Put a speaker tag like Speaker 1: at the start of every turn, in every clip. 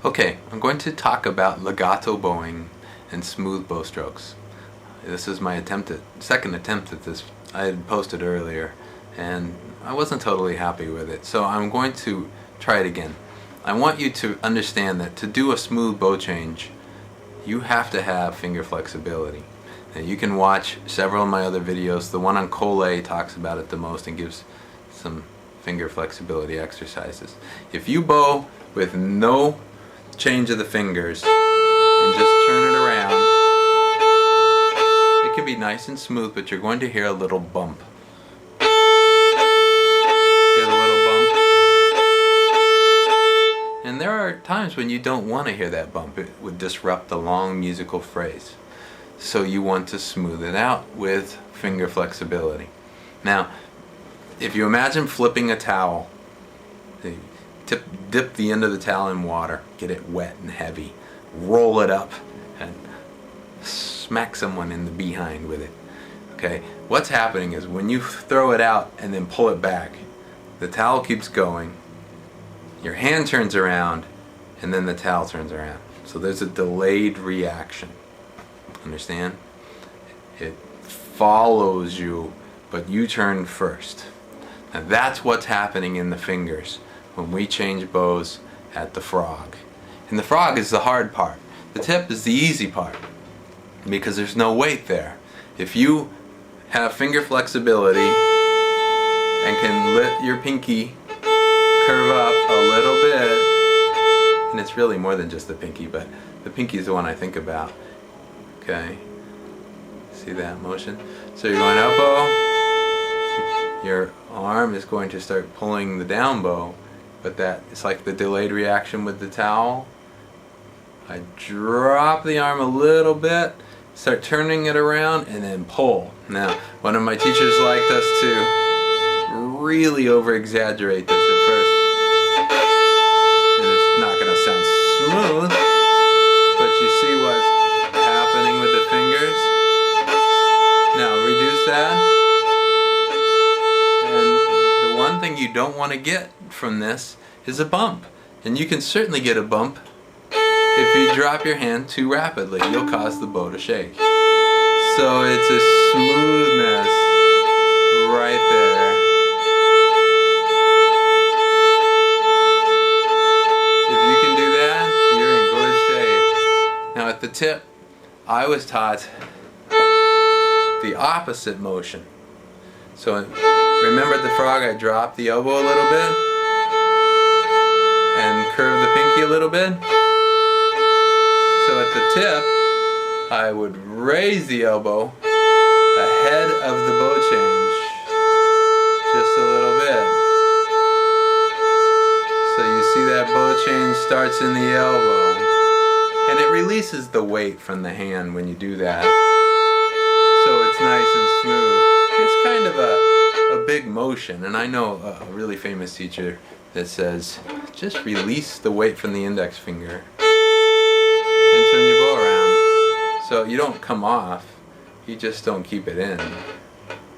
Speaker 1: Okay, I'm going to talk about legato bowing and smooth bow strokes. This is my second attempt at this. I had posted earlier and I wasn't totally happy with it, so I'm going to try it again. I want you to understand that to do a smooth bow change, you have to have finger flexibility. Now, you can watch several of my other videos. The one on Cole talks about it the most and gives some finger flexibility exercises. If you bow with no change of the fingers and just turn it around, it can be nice and smooth, but you're going to hear a little bump. Hear the little bump? And there are times when you don't want to hear that bump. It would disrupt the long musical phrase. So you want to smooth it out with finger flexibility. Now, if you imagine flipping a towel, dip the end of the towel in water, get it wet and heavy, roll it up, and smack someone in the behind with it. Okay, what's happening is when you throw it out and then pull it back, the towel keeps going, your hand turns around, and then the towel turns around. So there's a delayed reaction. Understand? It follows you, but you turn first. Now that's what's happening in the fingers when we change bows at the frog. And the frog is the hard part. The tip is the easy part because there's no weight there. If you have finger flexibility and can let your pinky curve up a little bit, and it's really more than just the pinky, but the pinky is the one I think about. Okay, see that motion? So you're going up bow, your arm is going to start pulling the down bow, but it's like the delayed reaction with the towel. I drop the arm a little bit, start turning it around, and then pull. Now, one of my teachers liked us to really over-exaggerate this at first. And it's not going to sound smooth, but you see what's happening with the fingers. Now, reduce that. The one thing you don't want to get from this is a bump. And you can certainly get a bump if you drop your hand too rapidly. You'll cause the bow to shake. So it's a smoothness right there. If you can do that, you're in good shape. Now at the tip, I was taught the opposite motion. So remember the frog, I dropped the elbow a little bit and curved the pinky a little bit. So at the tip, I would raise the elbow ahead of the bow change, just a little bit. So you see that bow change starts in the elbow, and it releases the weight from the hand when you do that. So it's nice and smooth. It's kind of a big motion, and I know a really famous teacher that says just release the weight from the index finger and turn your bow around. So you don't come off, you just don't keep it in.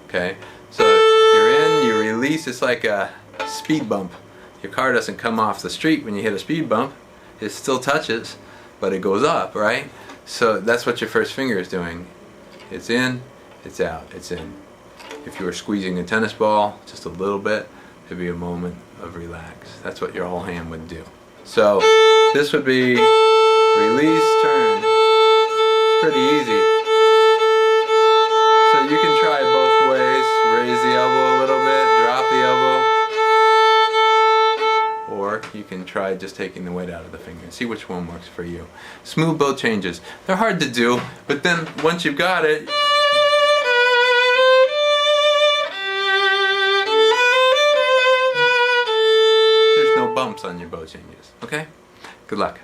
Speaker 1: Okay? So you're in, you release, it's like a speed bump. Your car doesn't come off the street when you hit a speed bump. It still touches, but it goes up, right? So that's what your first finger is doing. It's in, it's out, it's in. If you were squeezing a tennis ball just a little bit, it'd be a moment of relax. That's what your whole hand would do. So this would be release, turn. It's pretty easy. So you can try it both ways. Raise the elbow a little bit, drop the elbow. Or you can try just taking the weight out of the finger and see which one works for you. Smooth bow changes. They're hard to do, but then once you've got it, there's no bumps on your bow changes. Okay? Good luck.